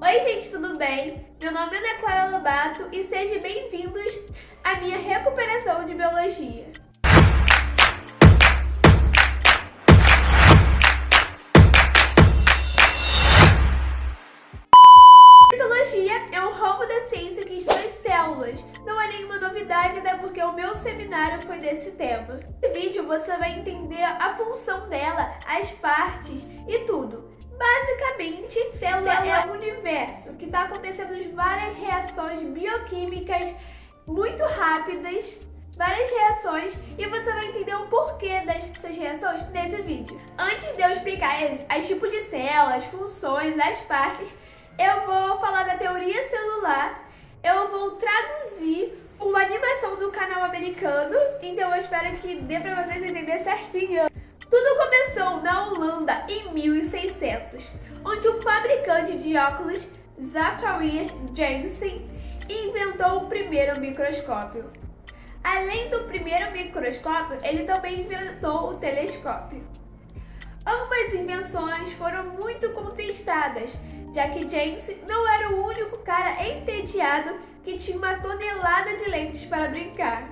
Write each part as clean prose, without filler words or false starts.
Oi gente, tudo bem? Meu nome é Ana Clara Lobato e sejam bem-vindos à minha recuperação de biologia. Citologia é um ramo da ciência que estuda as células. Não é nenhuma novidade, até porque o meu seminário foi desse tema. Nesse vídeo você vai entender a função dela, as partes e tudo. Basicamente, célula é um universo que está acontecendo várias reações bioquímicas muito rápidas, várias reações, e você vai entender o porquê dessas reações nesse vídeo. Antes de eu explicar os tipos de células, as funções, as partes, eu vou falar da teoria celular, eu vou traduzir uma animação do canal americano, então eu espero que dê para vocês entenderem certinho. Tudo começou na Holanda em 1600, onde o fabricante de óculos Zacharias Janssen inventou o primeiro microscópio. Além do primeiro microscópio, ele também inventou o telescópio. Ambas invenções foram muito contestadas, já que Janssen não era o único cara entediado que tinha uma tonelada de lentes para brincar.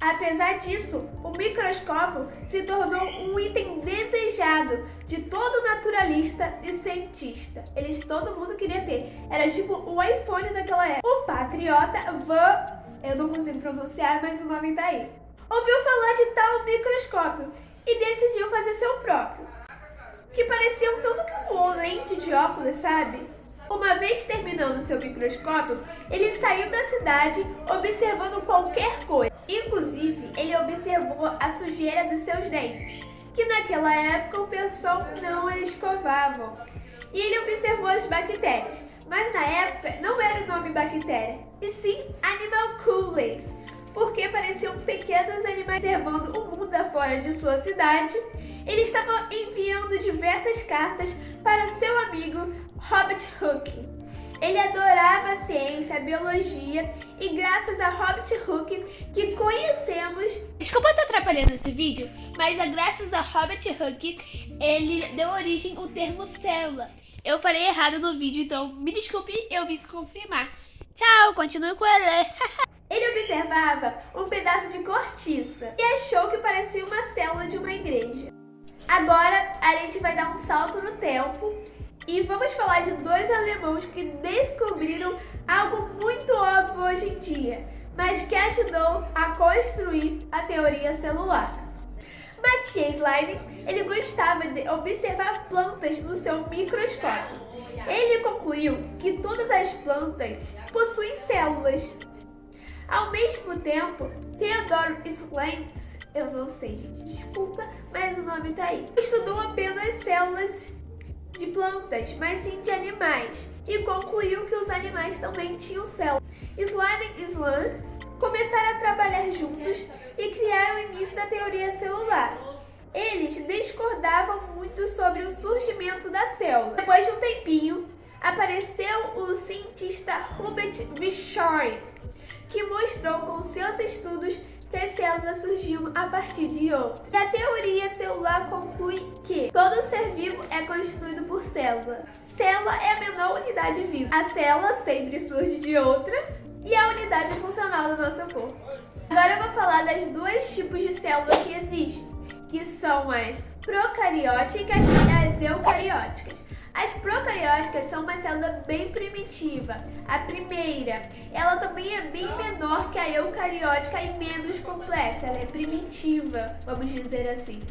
Apesar disso, o microscópio se tornou um item desejado de todo naturalista e cientista. Todo mundo queria ter. Era tipo o iPhone daquela época. O patriota eu não consigo pronunciar, mas o nome tá aí, ouviu falar de tal microscópio e decidiu fazer seu próprio, que parecia um tanto que uma lente de óculos, sabe? Uma vez terminando seu microscópio, ele saiu da cidade observando qualquer coisa. Inclusive, ele observou a sujeira dos seus dentes, que naquela época o pessoal não escovavam. E ele observou as bactérias, mas na época não era o nome bactéria, e sim animalcules, porque pareciam pequenos animais observando o mundo afora de sua cidade. Ele estava enviando diversas cartas para seu amigo Robert Hooke. Ele adorava a ciência, a biologia, e graças a Robert Hooke que conhecemos... Desculpa estar atrapalhando esse vídeo, mas graças a Robert Hooke, ele deu origem ao termo célula. Eu falei errado no vídeo, então me desculpe, eu vim confirmar. Tchau, continue com ele. Ele observava um pedaço de cortiça e achou que parecia uma célula de uma igreja. Agora a gente vai dar um salto no tempo e vamos falar de dois alemães que descobriram algo muito óbvio hoje em dia, mas que ajudou a construir a teoria celular. Matthias Leiden, ele gostava de observar plantas no seu microscópio. Ele concluiu que todas as plantas possuem células. Ao mesmo tempo, Theodor Schlenz, eu não sei, gente, desculpa, mas o nome tá aí, estudou apenas células de plantas, mas sim de animais, e concluiu que os animais também tinham células. Schleiden e Schlenz começaram a trabalhar juntos e criaram o início da teoria celular. Eles discordavam muito sobre o surgimento da célula. Depois de um tempinho, apareceu o cientista Hubert Virchow, que mostrou com seus estudos que as células surgiam a partir de outras. E a teoria celular conclui que todo ser vivo é constituído por célula. Célula é a menor unidade viva. A célula sempre surge de outra e é a unidade funcional do nosso corpo. Agora eu vou falar das dois tipos de células que existem, que são as procarióticas e as eucarióticas. As procarióticas são uma célula bem primitiva. A primeira, ela também é bem menor que a eucariótica e menos complexa. Ela é primitiva, vamos dizer assim.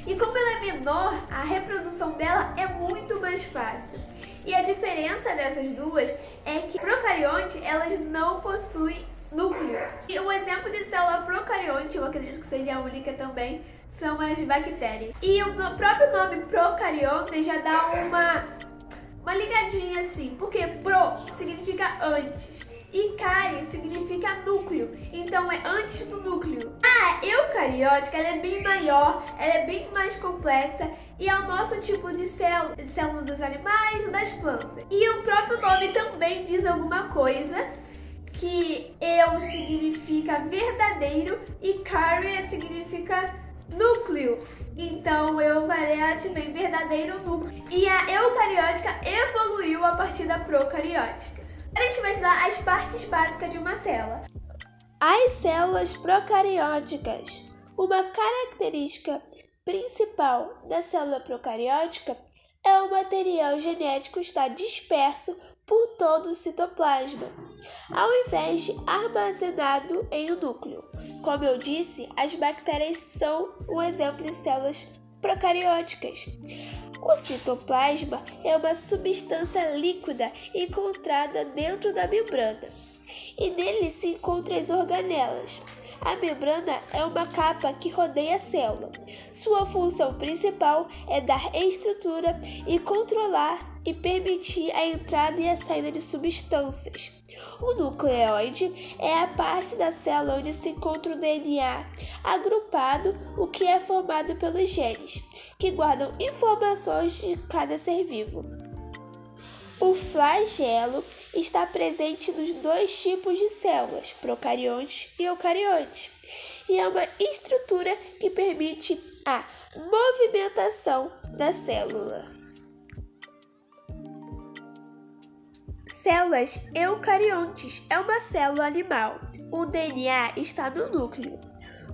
E como ela é menor, a reprodução dela é muito mais fácil. E a diferença dessas duas é que procarionte, elas não possuem núcleo. E um exemplo de célula procarionte, eu acredito que seja a única também, são as bactérias. E o próprio nome procarionte já dá uma ligadinha assim, porque pro significa antes e cari significa núcleo, então é antes do núcleo. A eucariótica, ela é bem maior, ela é bem mais complexa e é o nosso tipo de célula dos animais ou das plantas. E o próprio nome também diz alguma coisa, que eu significa verdadeiro e cari significa núcleo. Então, o eucariótico em verdadeiro núcleo. E a eucariótica evoluiu a partir da procariótica. Agora a gente vai estudar as partes básicas de uma célula. As células procarióticas. Uma característica principal da célula procariótica é o material genético estar disperso por todo o citoplasma, ao invés de armazenado em um núcleo. Como eu disse, as bactérias são um exemplo de células procarióticas. O citoplasma é uma substância líquida encontrada dentro da membrana, e nele se encontram as organelas. A membrana é uma capa que rodeia a célula. Sua função principal é dar estrutura e controlar e permitir a entrada e a saída de substâncias. O nucleóide é a parte da célula onde se encontra o DNA agrupado, o que é formado pelos genes, que guardam informações de cada ser vivo. O flagelo está presente nos dois tipos de células, procariontes e eucariontes, e é uma estrutura que permite a movimentação da célula. Células eucariontes é uma célula animal. O DNA está no núcleo.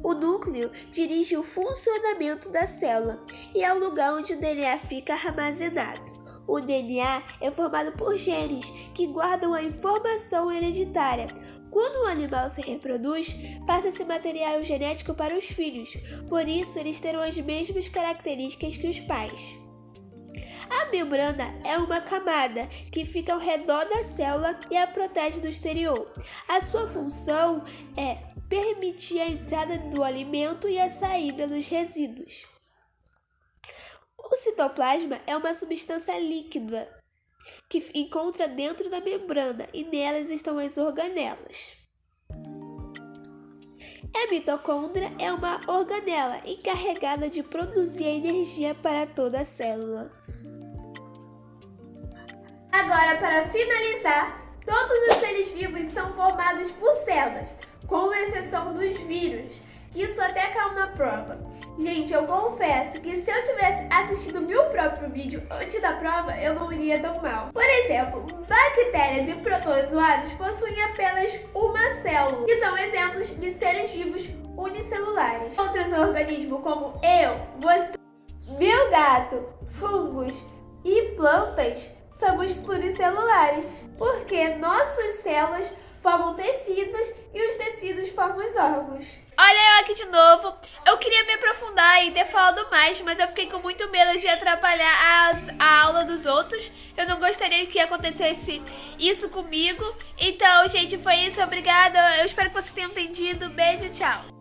O núcleo dirige o funcionamento da célula e é o lugar onde o DNA fica armazenado. O DNA é formado por genes que guardam a informação hereditária. Quando um animal se reproduz, passa-se material genético para os filhos, por isso eles terão as mesmas características que os pais. A membrana é uma camada que fica ao redor da célula e a protege do exterior. A sua função é permitir a entrada do alimento e a saída dos resíduos. O citoplasma é uma substância líquida que encontra dentro da membrana e nelas estão as organelas. A mitocôndria é uma organela encarregada de produzir energia para toda a célula. Agora, para finalizar, todos os seres vivos são formados por células, com exceção dos vírus, que isso até caiu na prova. Gente, eu confesso que se eu tivesse assistido meu próprio vídeo antes da prova, eu não iria tão mal. Por exemplo, bactérias e protozoários possuem apenas uma célula, que são exemplos de seres vivos unicelulares. Outros organismos como eu, você, meu gato, fungos e plantas somos pluricelulares, porque nossas células formam tecidos e os tecidos formam os órgãos. Olha eu aqui de novo. Eu queria me aprofundar e ter falado mais, mas eu fiquei com muito medo de atrapalhar a aula dos outros. Eu não gostaria que acontecesse isso comigo. Então, gente, foi isso. Obrigada. Eu espero que vocês tenham entendido. Beijo, tchau.